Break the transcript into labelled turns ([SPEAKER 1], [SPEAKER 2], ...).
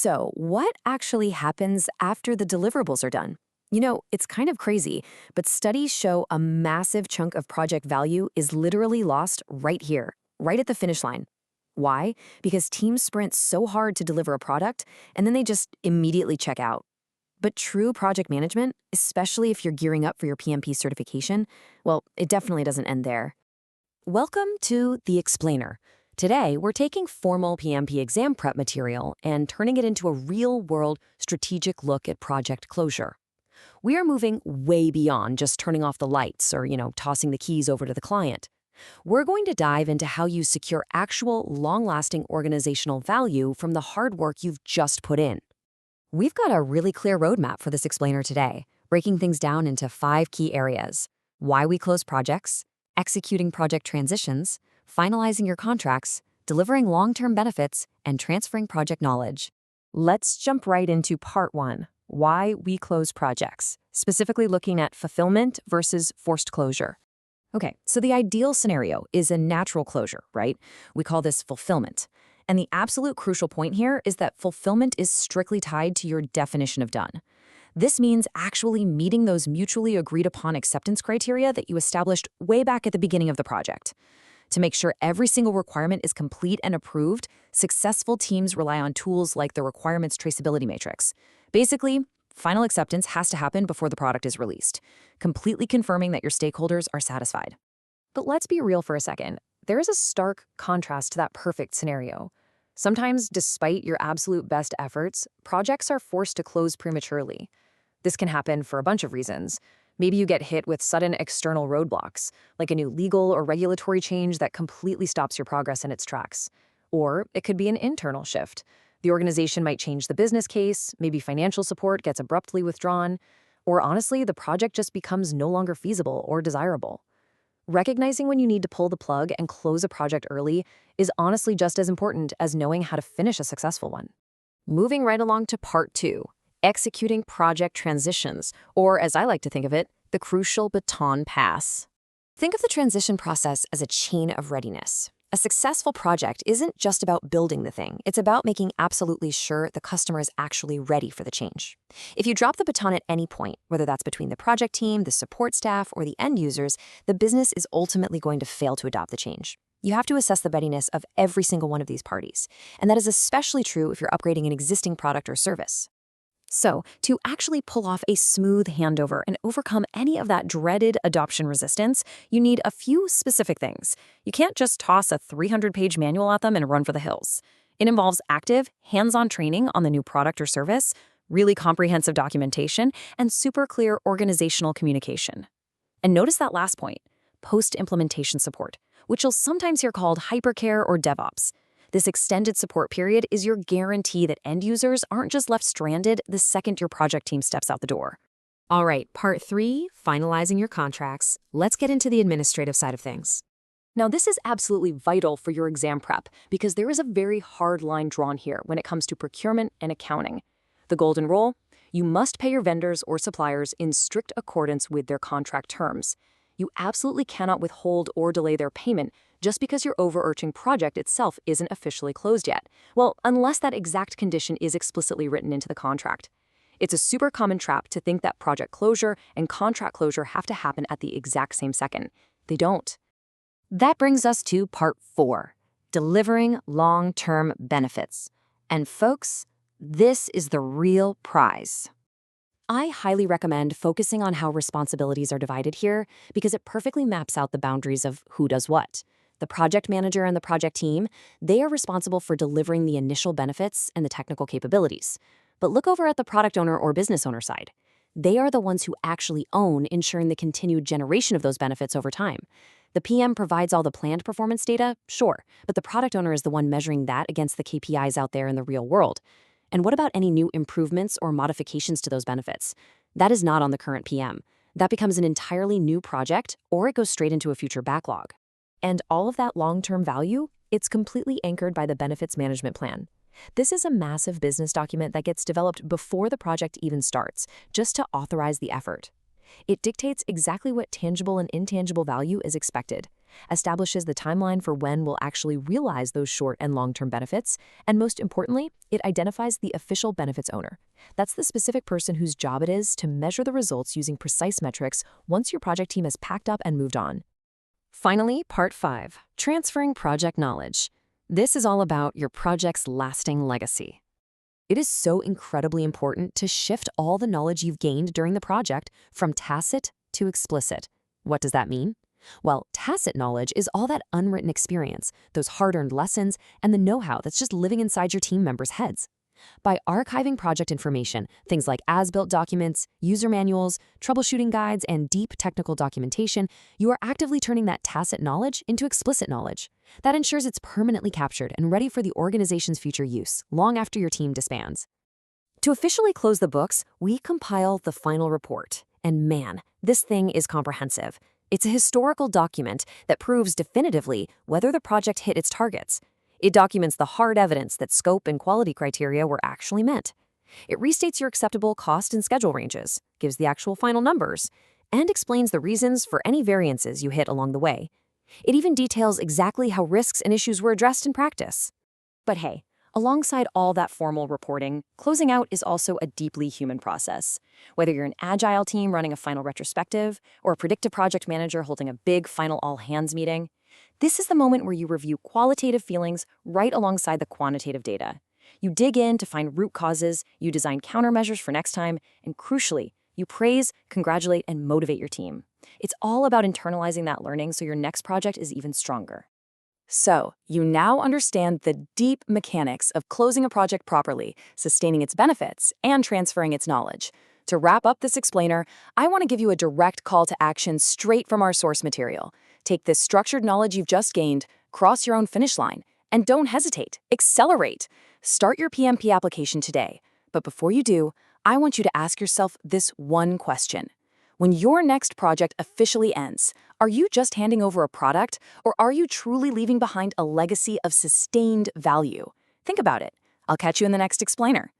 [SPEAKER 1] So, what actually happens after the deliverables are done? It's kind of crazy, but studies show a massive chunk of project value is literally lost right here, right at the finish line. Why? Because teams sprint so hard to deliver a product, and then they just immediately check out. But true project management, especially if you're gearing up for your PMP certification, well, it definitely doesn't end there. Welcome to The Explainer. Today, we're taking formal PMP exam prep material and turning it into a real-world strategic look at project closure. We are moving way beyond just turning off the lights or, tossing the keys over to the client. We're going to dive into how you secure actual, long-lasting organizational value from the hard work you've just put in. We've got a really clear roadmap for this explainer today, breaking things down into 5 key areas: why we close projects, executing project transitions, finalizing your contracts, delivering long-term benefits, and transferring project knowledge. Let's jump right into part 1, why we close projects, specifically looking at fulfillment versus forced closure. Okay, so the ideal scenario is a natural closure, right? We call this fulfillment. And the absolute crucial point here is that fulfillment is strictly tied to your definition of done. This means actually meeting those mutually agreed upon acceptance criteria that you established way back at the beginning of the project. To make sure every single requirement is complete and approved, successful teams rely on tools like the requirements traceability matrix. Basically, final acceptance has to happen before the product is released, completely confirming that your stakeholders are satisfied. But let's be real for a second. There is a stark contrast to that perfect scenario. Sometimes, despite your absolute best efforts, projects are forced to close prematurely. This can happen for a bunch of reasons. Maybe you get hit with sudden external roadblocks, like a new legal or regulatory change that completely stops your progress in its tracks. Or it could be an internal shift. The organization might change the business case, maybe financial support gets abruptly withdrawn, or honestly, the project just becomes no longer feasible or desirable. Recognizing when you need to pull the plug and close a project early is honestly just as important as knowing how to finish a successful one. Moving right along to part 2, executing project transitions, or as I like to think of it, the crucial baton pass. Think of the transition process as a chain of readiness. A successful project isn't just about building the thing, it's about making absolutely sure the customer is actually ready for the change. If you drop the baton at any point, whether that's between the project team, the support staff, or the end users, the business is ultimately going to fail to adopt the change. You have to assess the readiness of every single one of these parties, and that is especially true if you're upgrading an existing product or service. So, to actually pull off a smooth handover and overcome any of that dreaded adoption resistance, you need a few specific things. You can't just toss a 300-page manual at them and run for the hills. It involves active, hands-on training on the new product or service, really comprehensive documentation, and super clear organizational communication. And notice that last point, post-implementation support, which you'll sometimes hear called hypercare or DevOps. This extended support period is your guarantee that end users aren't just left stranded the second your project team steps out the door. All right, part 3, finalizing your contracts. Let's get into the administrative side of things. Now, this is absolutely vital for your exam prep because there is a very hard line drawn here when it comes to procurement and accounting. The golden rule: you must pay your vendors or suppliers in strict accordance with their contract terms. You absolutely cannot withhold or delay their payment just because your overarching project itself isn't officially closed yet. Well, unless that exact condition is explicitly written into the contract. It's a super common trap to think that project closure and contract closure have to happen at the exact same second. They don't. That brings us to part 4, delivering long-term benefits. And folks, this is the real prize. I highly recommend focusing on how responsibilities are divided here because it perfectly maps out the boundaries of who does what. The project manager and the project team, they are responsible for delivering the initial benefits and the technical capabilities. But look over at the product owner or business owner side. They are the ones who actually own ensuring the continued generation of those benefits over time. The PM provides all the planned performance data, sure, but the product owner is the one measuring that against the KPIs out there in the real world. And what about any new improvements or modifications to those benefits? That is not on the current PM. That becomes an entirely new project, or it goes straight into a future backlog. And all of that long-term value, it's completely anchored by the benefits management plan. This is a massive business document that gets developed before the project even starts, just to authorize the effort. It dictates exactly what tangible and intangible value is expected, establishes the timeline for when we'll actually realize those short and long-term benefits, and most importantly, it identifies the official benefits owner. That's the specific person whose job it is to measure the results using precise metrics once your project team has packed up and moved on. Finally, Part 5, Transferring Project Knowledge. This is all about your project's lasting legacy. It is so incredibly important to shift all the knowledge you've gained during the project from tacit to explicit. What does that mean? Well, tacit knowledge is all that unwritten experience, those hard-earned lessons, and the know-how that's just living inside your team members' heads. By archiving project information, things like as-built documents, user manuals, troubleshooting guides, and deep technical documentation, you are actively turning that tacit knowledge into explicit knowledge. That ensures it's permanently captured and ready for the organization's future use, long after your team disbands. To officially close the books, we compile the final report. And man, this thing is comprehensive. It's a historical document that proves definitively whether the project hit its targets. It documents the hard evidence that scope and quality criteria were actually met. It restates your acceptable cost and schedule ranges, gives the actual final numbers, and explains the reasons for any variances you hit along the way. It even details exactly how risks and issues were addressed in practice. But hey, alongside all that formal reporting, closing out is also a deeply human process. Whether you're an agile team running a final retrospective or a predictive project manager holding a big final all-hands meeting, this is the moment where you review qualitative feelings right alongside the quantitative data. You dig in to find root causes, you design countermeasures for next time, and crucially, you praise, congratulate, and motivate your team. It's all about internalizing that learning so your next project is even stronger. So, you now understand the deep mechanics of closing a project properly, sustaining its benefits, and transferring its knowledge. To wrap up this explainer, I want to give you a direct call to action straight from our source material. Take this structured knowledge you've just gained, cross your own finish line, and don't hesitate. Accelerate. Start your PMP application today. But before you do, I want you to ask yourself this one question. When your next project officially ends, are you just handing over a product, or are you truly leaving behind a legacy of sustained value? Think about it. I'll catch you in the next explainer.